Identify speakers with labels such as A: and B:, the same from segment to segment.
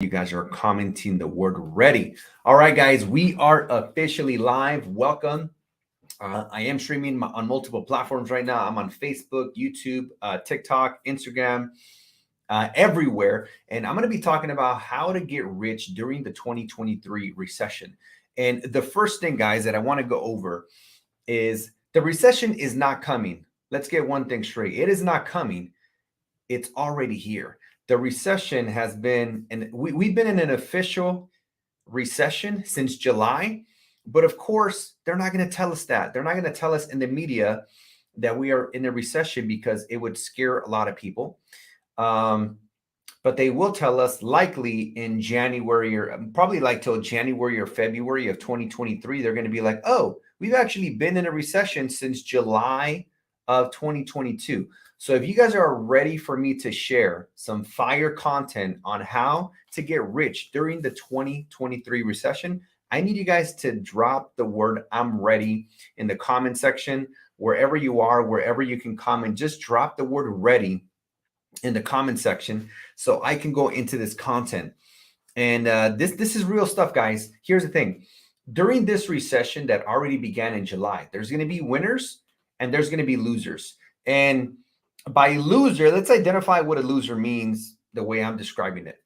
A: You guys are commenting the word ready. All right, guys, we are officially live. Welcome. I am streaming on multiple platforms right now. I'm on Facebook, YouTube, TikTok, Instagram, everywhere. And I'm going to be talking about how to get rich during the 2023 recession. And the first thing, guys, that I want to go over is the recession is not coming. Let's get one thing straight. It is not coming. It's already here. The recession has been, and we've been in an official recession since July. But of course, they're not going to tell us that. They're not going to tell us in the media that we are in a recession because it would scare a lot of people. But they will tell us likely in January or probably like till January or February of 2023, they're going to be like, oh, we've actually been in a recession since July of 2022. So if you guys are ready for me to share some fire content on how to get rich during the 2023 recession, I need you guys to drop the word I'm ready in the comment section. Wherever you are, wherever you can comment, just drop the word ready in the comment section so I can go into this content. And this is real stuff, guys. Here's the thing. During this recession that already began in July, there's going to be winners and there's going to be losers. And by loser, let's identify what a loser means the way I'm describing it.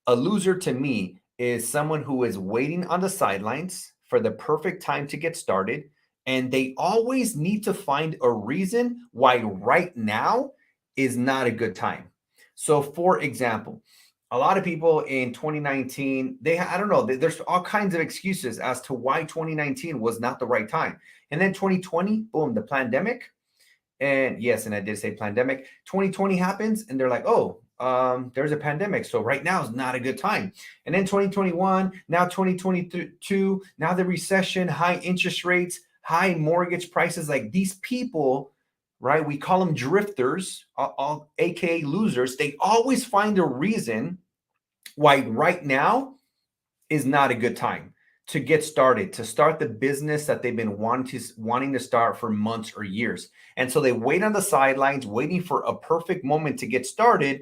A: A loser to me is someone who is waiting on the sidelines for the perfect time to get started. And they always need to find a reason why right now is not a good time. So for example, a lot of people in 2019, I don't know, there's all kinds of excuses as to why 2019 was not the right time. And then 2020, boom, the pandemic. And yes, and I did say pandemic. 2020 happens and they're like, oh, there's a pandemic. So right now is not a good time. And then 2021, now 2022, now the recession, high interest rates, high mortgage prices. Like these people, right? We call them drifters, all AKA losers. They always find a reason why right now is not a good time to get started, to start the business that they've been wanting to start for months or years. And so they wait on the sidelines, waiting for a perfect moment to get started,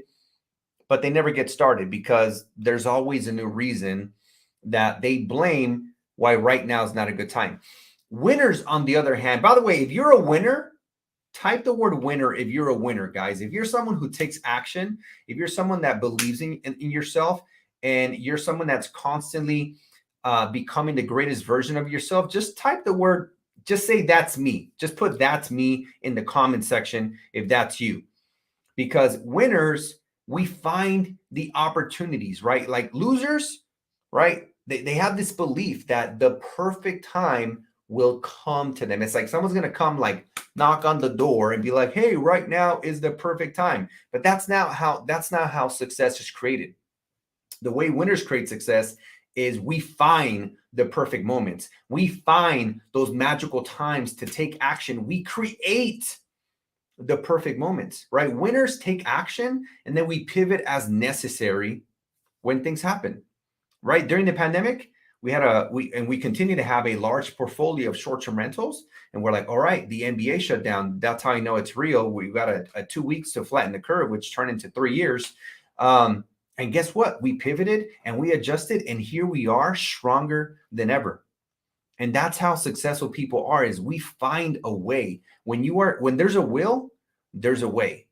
A: but they never get started because there's always a new reason that they blame why right now is not a good time. Winners, on the other hand, by the way, if you're a winner, type the word winner if you're a winner, guys. If you're someone who takes action, if you're someone that believes in yourself, and you're someone that's constantly becoming the greatest version of yourself, just type the word, just say that's me. Just put that's me in the comment section if that's you. Because winners, we find the opportunities, right? Like losers, right? They have this belief that the perfect time will come to them. It's like someone's going to come like knock on the door and be like, hey, right now is the perfect time. But that's not how success is created. The way winners create success is we find the perfect moments. We find those magical times to take action. We create the perfect moments, right? Winners take action and then we pivot as necessary when things happen, right? During the pandemic, we continue to have a large portfolio of short-term rentals. And we're like, all right, the NBA shut down. That's how I know it's real. We've got a 2 weeks to flatten the curve, which turned into 3 years. And guess what? We pivoted and we adjusted, and here we are stronger than ever. And that's how successful people are, is we find a way. When there's a will, there's a way.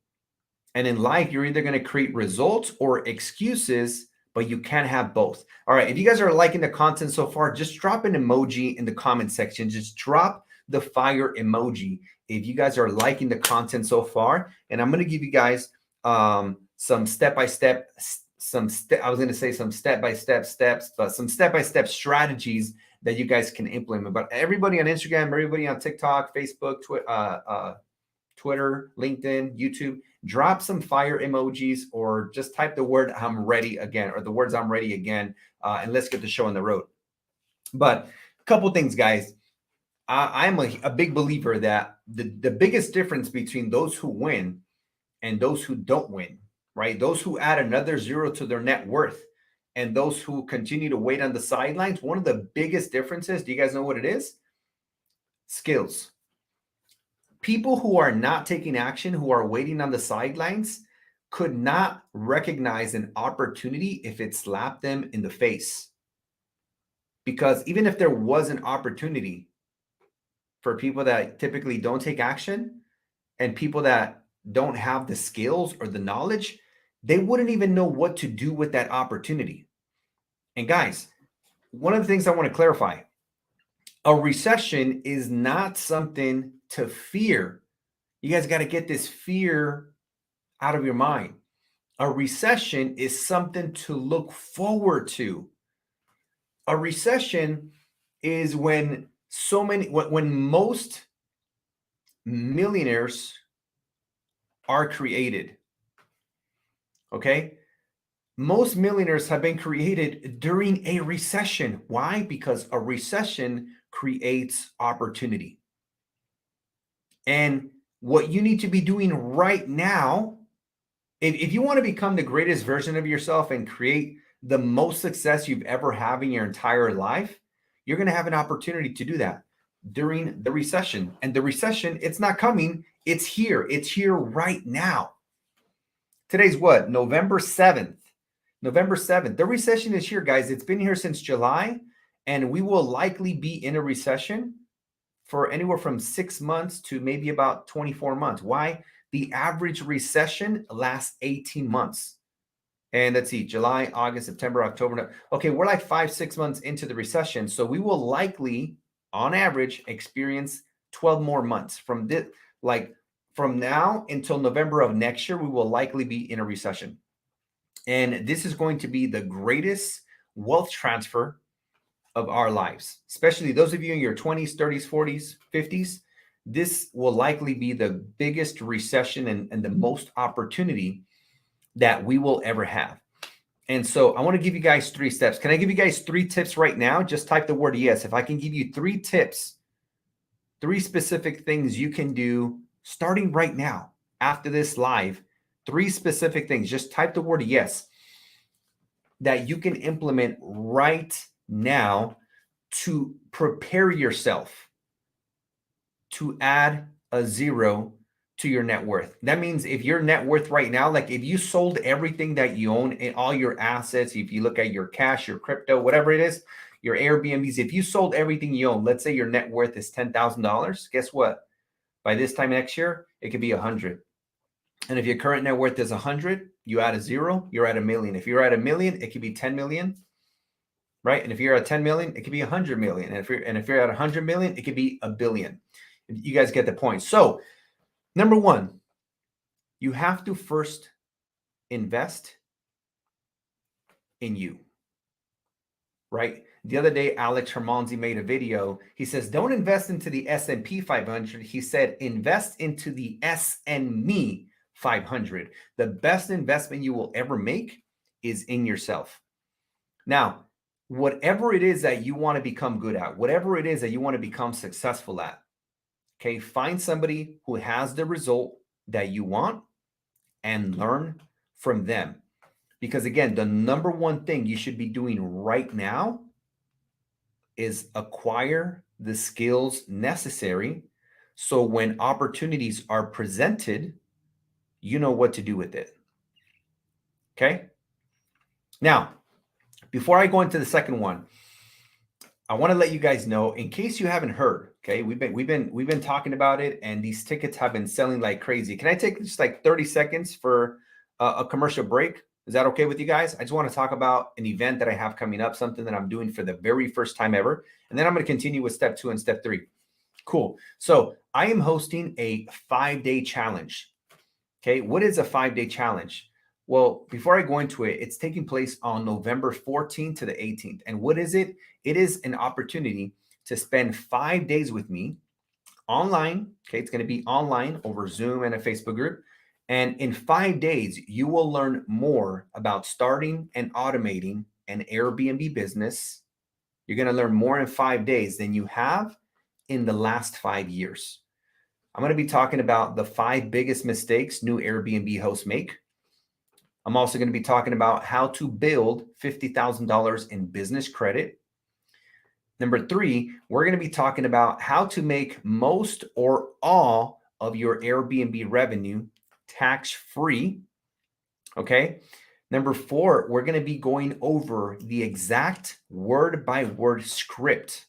A: And in life, you're either going to create results or excuses, but you can't have both. All right. If you guys are liking the content so far, just drop an emoji in the comment section. Just drop the fire emoji if you guys are liking the content so far. And I'm going to give you guys some step-by-step strategies that you guys can implement. But everybody on Instagram, everybody on TikTok, Facebook, Twitter, LinkedIn, YouTube, drop some fire emojis or just type the word I'm ready again, or the words I'm ready again, and let's get the show on the road. But a couple things, guys. I'm a big believer that the biggest difference between those who win and those who don't win, right? Those who add another zero to their net worth and those who continue to wait on the sidelines, one of the biggest differences, do you guys know what it is? Skills. People who are not taking action, who are waiting on the sidelines, could not recognize an opportunity if it slapped them in the face. Because even if there was an opportunity for people that typically don't take action and people that don't have the skills or the knowledge, they wouldn't even know what to do with that opportunity. And guys, one of the things I want to clarify, a recession is not something to fear. You guys got to get this fear out of your mind. A recession is something to look forward to. A recession is when most millionaires are created. Okay? Most millionaires have been created during a recession. Why? Because a recession creates opportunity. And what you need to be doing right now, if you want to become the greatest version of yourself and create the most success you've ever had in your entire life, you're going to have an opportunity to do that during the recession. And the recession, it's not coming. It's here. It's here right now. Today's what? November 7th. November 7th. The recession is here, guys. It's been here since July, and we will likely be in a recession for anywhere from 6 months to maybe about 24 months. Why? The average recession lasts 18 months. And let's see, July, August, September, October. Okay, we're like 5-6 months into the recession. So we will likely, on average, experience 12 more months from this, like from now until November of next year, we will likely be in a recession. And this is going to be the greatest wealth transfer of our lives, especially those of you in your 20s, 30s, 40s, 50s. This will likely be the biggest recession and the most opportunity that we will ever have. And so I want to give you guys 3 steps. Can I give you guys 3 tips right now? Just type the word yes. If I can give you 3 tips, 3 specific things you can do starting right now after this live, 3 specific things. Just type the word yes that you can implement right now to prepare yourself to add a 0 to your net worth. That means if your net worth right now, like if you sold everything that you own and all your assets, if you look at your cash, your crypto, whatever it is, your Airbnbs, if you sold everything you own, let's say your net worth is $10,000, guess what? By this time next year, it could be 100. And if your current net worth is 100, you add a 0, you're at $1 million. If you're at $1 million, it could be 10 million, right? And if you're at 10 million, it could be 100 million. And if you're at 100 million, it could be $1 billion. You guys get the point. So, number 1, you have to first invest in you, right? The other day, Alex Hermanzi made a video. He says, don't invest into the S&P 500. He said, invest into the S&Me 500. The best investment you will ever make is in yourself. Now, whatever it is that you want to become good at, whatever it is that you want to become successful at, okay, find somebody who has the result that you want and learn from them. Because again, the number 1 thing you should be doing right now is acquire the skills necessary so when opportunities are presented, you know what to do with it. Okay? Now, before I go into the second one, I want to let you guys know, in case you haven't heard, okay, we've been talking about it, and these tickets have been selling like crazy. Can I take just like 30 seconds for a commercial break? Is that okay with you guys? I just want to talk about an event that I have coming up, something that I'm doing for the very first time ever. And then I'm going to continue with step 2 and step 3. Cool. So I am hosting a 5-day challenge. Okay. What is a 5-day challenge? Well, before I go into it, it's taking place on November 14th to the 18th. And what is it? It is an opportunity to spend 5 days with me online. Okay. It's going to be online over Zoom and a Facebook group. And in 5 days, you will learn more about starting and automating an Airbnb business. You're going to learn more in 5 days than you have in the last 5 years. I'm going to be talking about the 5 biggest mistakes new Airbnb hosts make. I'm also going to be talking about how to build $50,000 in business credit. Number 3, we're going to be talking about how to make most or all of your Airbnb revenue tax-free. Okay. Number 4, we're going to be going over the exact word by word script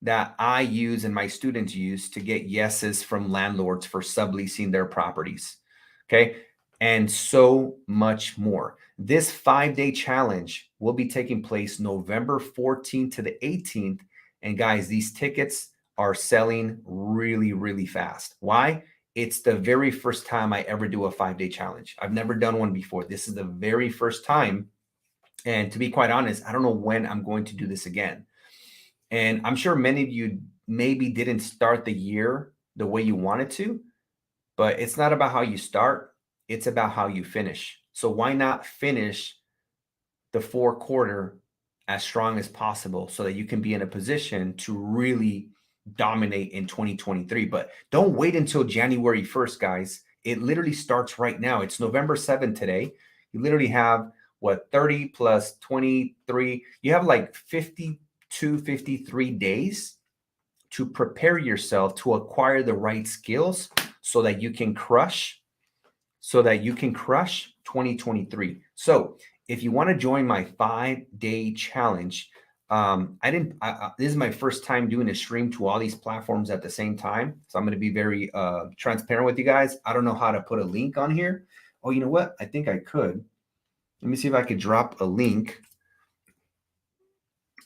A: that I use and my students use to get yeses from landlords for subleasing their properties. Okay. And so much more. This 5-day challenge will be taking place November 14th to the 18th. And guys, these tickets are selling really, really fast. Why? It's the very first time I ever do a 5-day challenge. I've never done one before. This is the very first time. And to be quite honest, I don't know when I'm going to do this again. And I'm sure many of you maybe didn't start the year the way you wanted to, but it's not about how you start, it's about how you finish. So why not finish the 4 quarter as strong as possible so that you can be in a position to really dominate in 2023. But don't wait until January 1st, guys. It literally starts right now. It's November 7th today. You literally have what, 30 plus 23? You have like 52, 53 days to prepare yourself to acquire the right skills so that you can crush 2023. So if you want to join my 5-day challenge, this is my first time doing a stream to all these platforms at the same time. So I'm going to be very transparent with you guys. I don't know how to put a link on here. Oh, you know what? I think I could. Let me see if I could drop a link.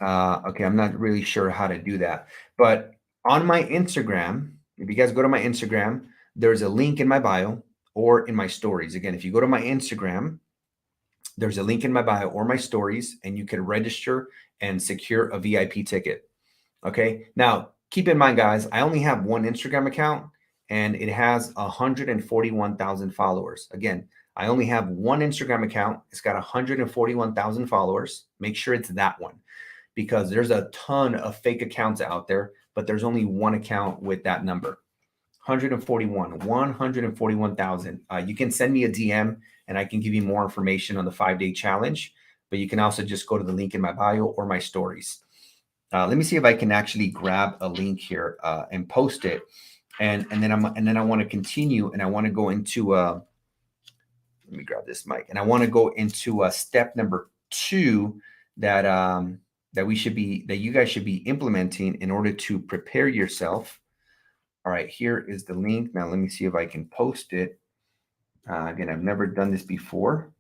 A: Okay, I'm not really sure how to do that. But on my Instagram, if you guys go to my Instagram, there's a link in my bio or in my stories. Again, if you go to my Instagram, there's a link in my bio or my stories, and you can register and secure a VIP ticket. Okay. Now, keep in mind, guys, I only have one Instagram account and it has 141,000 followers. Again, I only have one Instagram account. It's got 141,000 followers. Make sure it's that one because there's a ton of fake accounts out there, but there's only one account with that number. 141,000. You can send me a DM and I can give you more information on the 5-day challenge, but you can also just go to the link in my bio or my stories. Let me see if I can actually grab a link here and post it. And then I want to continue and I want to go into, let me grab this mic, and I want to go into step number 2 that you guys should be implementing in order to prepare yourself. All right, here is the link. Now let me see if I can post it. Again, I've never done this before.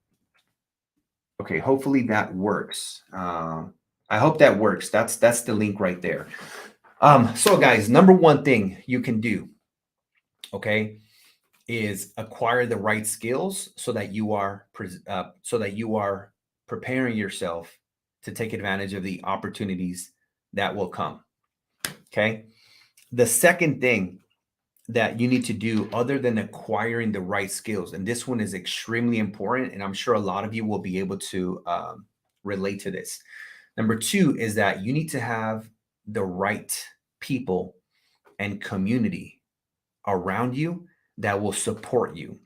A: Okay, hopefully that works. I hope that works. That's the link right there. So guys, number one thing you can do, okay, is acquire the right skills so that you are preparing yourself to take advantage of the opportunities that will come. Okay. The second thing that you need to do other than acquiring the right skills, and this one is extremely important, and I'm sure a lot of you will be able to relate to this. Number 2 is that you need to have the right people and community around you that will support you.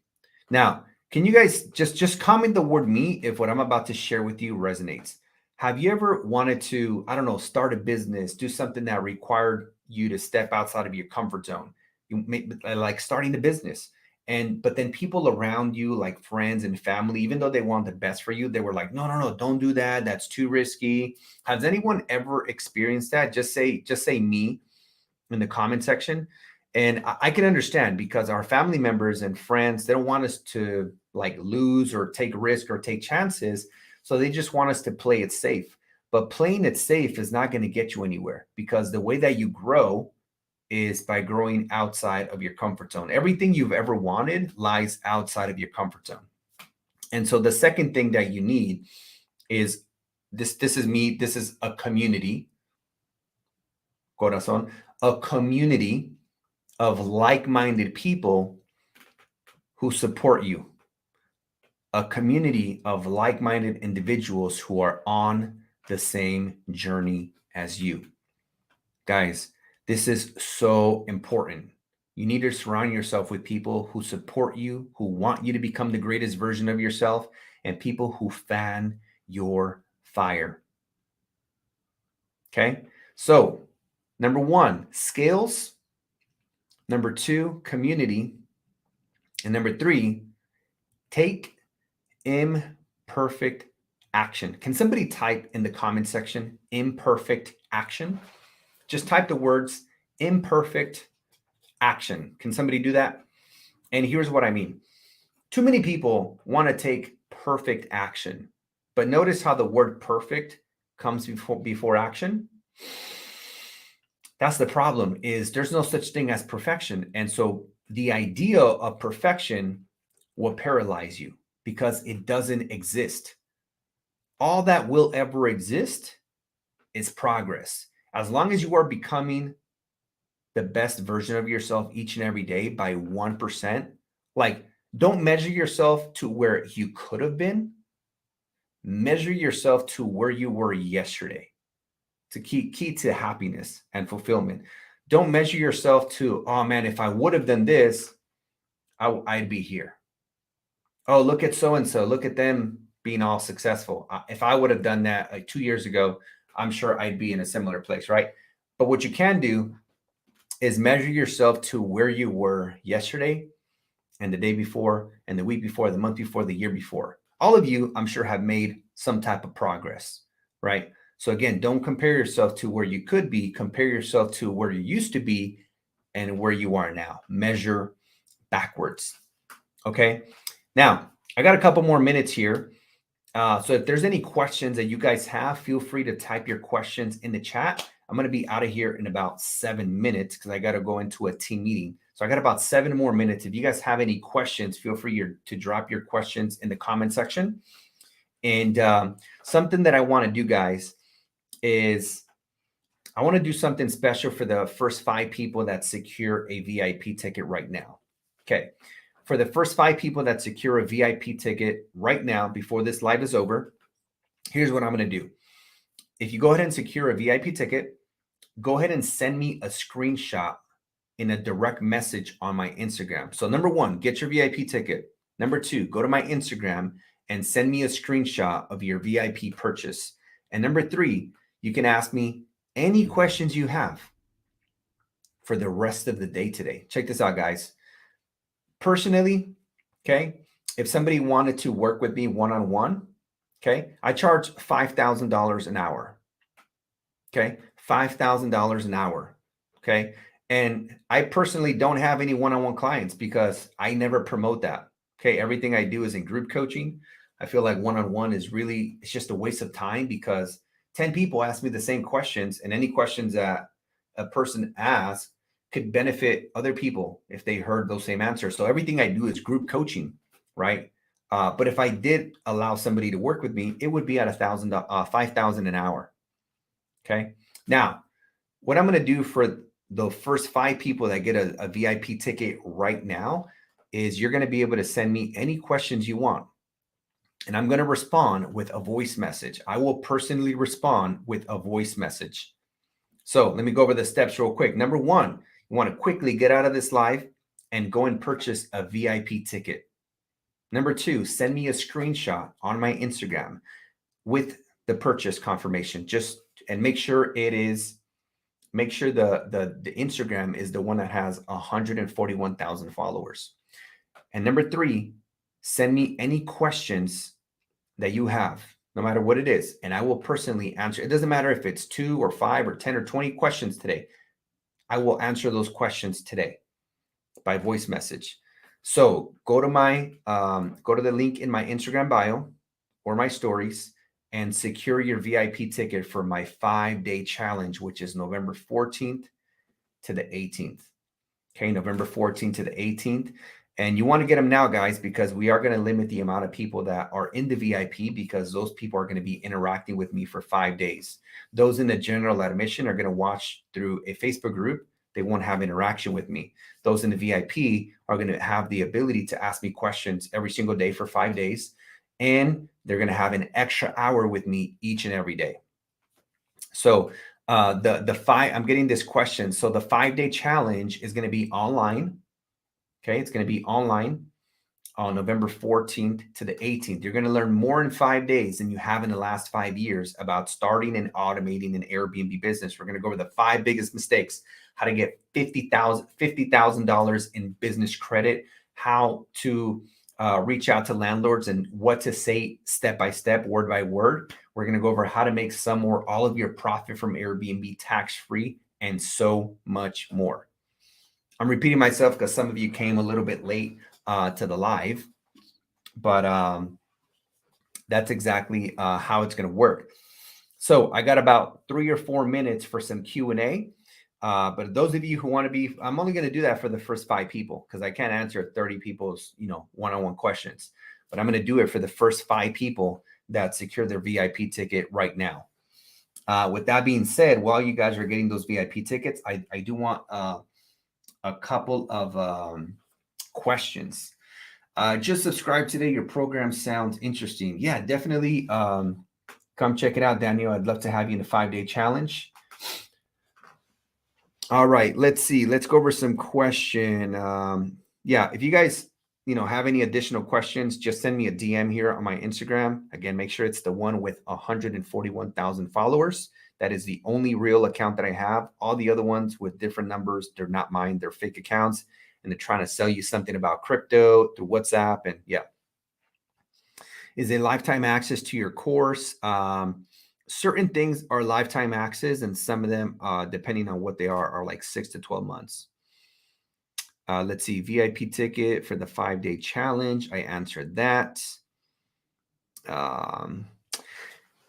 A: Now, can you guys just comment the word me if what I'm about to share with you resonates? Have you ever wanted to, I don't know, start a business, do something that required you to step outside of your comfort zone? You may, like starting a business. But then people around you, like friends and family, even though they want the best for you, they were like, no, don't do that. That's too risky. Has anyone ever experienced that? Just say me in the comment section. And I can understand because our family members and friends, they don't want us to like lose or take risk or take chances. So they just want us to play it safe. But playing it safe is not going to get you anywhere because the way that you grow is by growing outside of your comfort zone. Everything you've ever wanted lies outside of your comfort zone. And so the second thing that you need is this is a community, corazón, a community of like-minded people who support you, a community of like-minded individuals who are on the same journey as you. Guys, this is so important. You need to surround yourself with people who support you, who want you to become the greatest version of yourself, and people who fan your fire. Okay? So, number 1, skills. Number 2, community. And number 3, take imperfect action. Can somebody type in the comment section, imperfect action? Just type the words imperfect action. Can somebody do that? And here's what I mean. Too many people want to take perfect action, but notice how the word perfect comes before action. That's the problem, is there's no such thing as perfection. And so the idea of perfection will paralyze you because it doesn't exist. All that will ever exist is progress. As long as you are becoming the best version of yourself each and every day by 1%, like, don't measure yourself to where you could have been. Measure yourself to where you were yesterday. It's a key to happiness and fulfillment. Don't measure yourself to, oh man, if I would have done this, I'd be here. Oh, look at so-and-so. Look at them being all successful. If I would have done that like 2 years ago, I'm sure I'd be in a similar place, right? But what you can do is measure yourself to where you were yesterday and the day before and the week before, the month before, the year before. All of you, I'm sure, have made some type of progress, right? So again, don't compare yourself to where you could be. Compare yourself to where you used to be and where you are now. Measure backwards, okay? Now, I got a couple more minutes here. So if there's any questions that you guys have, feel free to type your questions in the chat. I'm going to be out of here in about 7 minutes because I got to go into a team meeting. So I got about 7 more minutes. If you guys have any questions, feel free to drop your questions in the comment section. And something that I want to do, guys, is I want to do something special for the first 5 people that secure a VIP ticket right now. Okay. For the first 5 people that secure a VIP ticket right now, before this live is over, here's what I'm going to do. If you go ahead and secure a VIP ticket, go ahead and send me a screenshot in a direct message on my Instagram. So number 1, get your VIP ticket. Number 2, go to my Instagram and send me a screenshot of your VIP purchase. And number 3, you can ask me any questions you have for the rest of the day today. Check this out, guys. Personally, okay, if somebody wanted to work with me one-on-one, okay, I charge $5,000 an hour. Okay, $5,000 an hour. Okay. And I personally don't have any one-on-one clients because I never promote that. Okay. Everything I do is in group coaching. I feel like one-on-one is really, it's just a waste of time because 10 people ask me the same questions, and any questions that a person asks could benefit other people if they heard those same answers. So everything I do is group coaching, right? But if I did allow somebody to work with me, it would be at $5,000 an hour. Okay. Now, what I'm going to do for the first 5 people that get a VIP ticket right now is you're going to be able to send me any questions you want. And I'm going to respond with a voice message. I will personally respond with a voice message. So let me go over the steps real quick. Number 1, you want to quickly get out of this live and go and purchase a VIP ticket. Number 2, send me a screenshot on my Instagram with the purchase confirmation. And make sure the Instagram is the one that has 141,000 followers. And number 3, send me any questions that you have, no matter what it is, and I will personally answer. It doesn't matter if it's 2 or 5 or 10 or 20 questions today. I will answer those questions today by voice message. So go to the link in my Instagram bio or my stories and secure your VIP ticket for my 5-day challenge, which is November 14th to the 18th. Okay, November 14th to the 18th. And you want to get them now, guys, because we are going to limit the amount of people that are in the VIP because those people are going to be interacting with me for 5 days. Those in the general admission are going to watch through a Facebook group. They won't have interaction with me. Those in the VIP are going to have the ability to ask me questions every single day for 5 days. And they're going to have an extra hour with me each and every day. So I'm getting this question. So the 5-day challenge is going to be online. Okay, it's going to be online on November 14th to the 18th. You're going to learn more in 5 days than you have in the last 5 years about starting and automating an Airbnb business. We're going to go over the 5 biggest mistakes, how to get $50,000 in business credit, how to reach out to landlords and what to say step by step, word by word. We're going to go over how to make some or all of your profit from Airbnb tax-free and so much more. I'm repeating myself because some of you came a little bit late to the live, but that's exactly how it's going to work. So I got about 3 or 4 minutes for some Q&A. But those of you who want to be, I'm only going to do that for the first 5 people because I can't answer 30 people's, one-on-one questions. But I'm going to do it for the first 5 people that secure their VIP ticket right now. With that being said, while you guys are getting those VIP tickets, I do want a couple of questions. Just subscribe today. Your program sounds interesting. Yeah, definitely. Come check it out, Daniel. I'd love to have you in the 5-day challenge. All right, let's see. Let's go over some question. Yeah, if you guys, have any additional questions, just send me a DM here on my Instagram. Again, make sure it's the one with 141,000 followers. That is the only real account that I have. All the other ones with different numbers, they're not mine. They're fake accounts, and they're trying to sell you something about crypto through WhatsApp. And yeah, is a lifetime access to your course. Certain things are lifetime access, and some of them, depending on what they are like 6 to 12 months. Let's see, VIP ticket for the 5-day challenge. I answered that.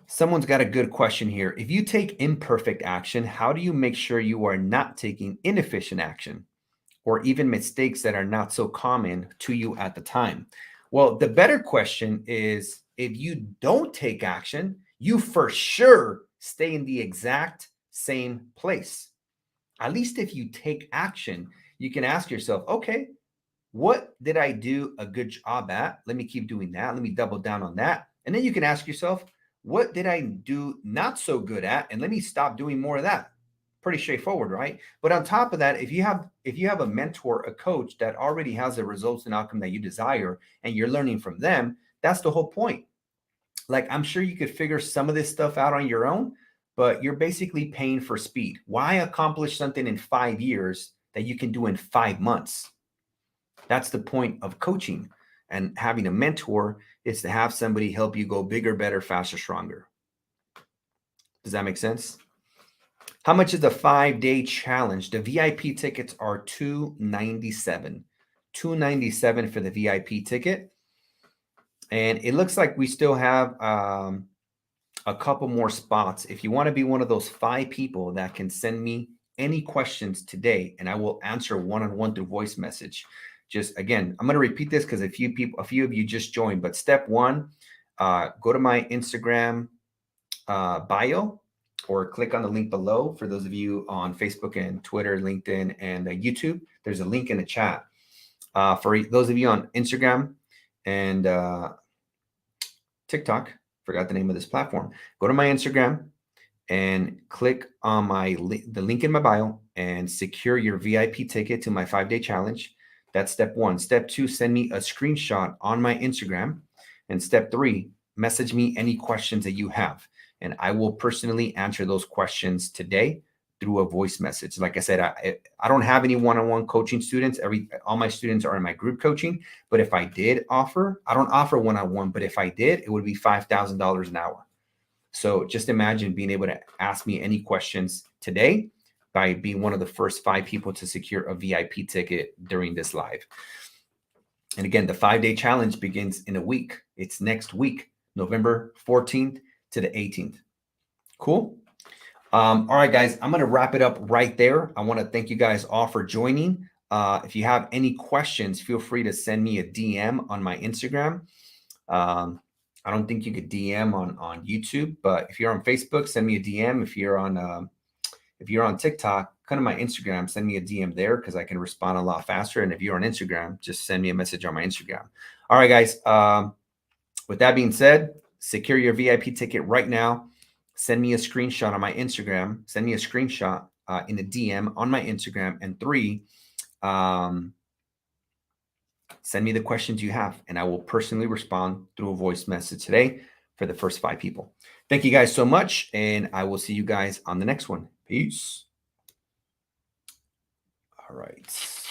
A: Someone's got a good question here. If you take imperfect action, how do you make sure you are not taking inefficient action or even mistakes that are not so common to you at the time? Well, the better question is, if you don't take action, you for sure stay in the exact same place. At least if you take action, you can ask yourself, okay, what did I do a good job at? Let me keep doing that. Let me double down on that. And then you can ask yourself, what did I do not so good at? And let me stop doing more of that. Pretty straightforward, right? But on top of that, if you have a mentor, a coach that already has the results and outcome that you desire, and you're learning from them, that's the whole point. Like, I'm sure you could figure some of this stuff out on your own, but you're basically paying for speed. Why accomplish something in 5 years that you can do in 5 months? That's the point of coaching and having a mentor, is to have somebody help you go bigger, better, faster, stronger. Does that make sense? How much is the 5-day challenge? The VIP tickets are $297. $297 for the VIP ticket. And it looks like we still have a couple more spots. If you want to be one of those 5 people that can send me any questions today, and I will answer one-on-one through voice message. Just again, I'm going to repeat this because a few of you just joined. But step 1, go to my Instagram bio, or click on the link below. For those of you on Facebook and Twitter, LinkedIn, and YouTube, there's a link in the chat. For those of you on Instagram and TikTok, forgot the name of this platform, go to my Instagram and click on the link in my bio and secure your VIP ticket to my 5-day challenge. That's step 1. Step 2, send me a screenshot on my Instagram. And step 3, message me any questions that you have, and I will personally answer those questions today through a voice message. Like I said, I don't have any one-on-one coaching students. All my students are in my group coaching. But if I did offer, I don't offer one-on-one, but if I did, it would be $5,000 an hour. So just imagine being able to ask me any questions today by being one of the first 5 people to secure a VIP ticket during this live. And again, the 5-day challenge begins in a week. It's next week, November 14th to the 18th. Cool. All right, guys, I'm going to wrap it up right there. I want to thank you guys all for joining. If you have any questions, feel free to send me a DM on my Instagram. I don't think you could DM on YouTube, but if you're on Facebook, send me a DM. If you're on TikTok, come to my Instagram, send me a DM there because I can respond a lot faster. And if you're on Instagram, just send me a message on my Instagram. All right, guys. With that being said, secure your VIP ticket right now. Send me a screenshot on my Instagram. Send me a screenshot in a DM on my Instagram. And 3, send me the questions you have, and I will personally respond through a voice message today for the first 5 people. Thank you guys so much, and I will see you guys on the next one. Peace. All right.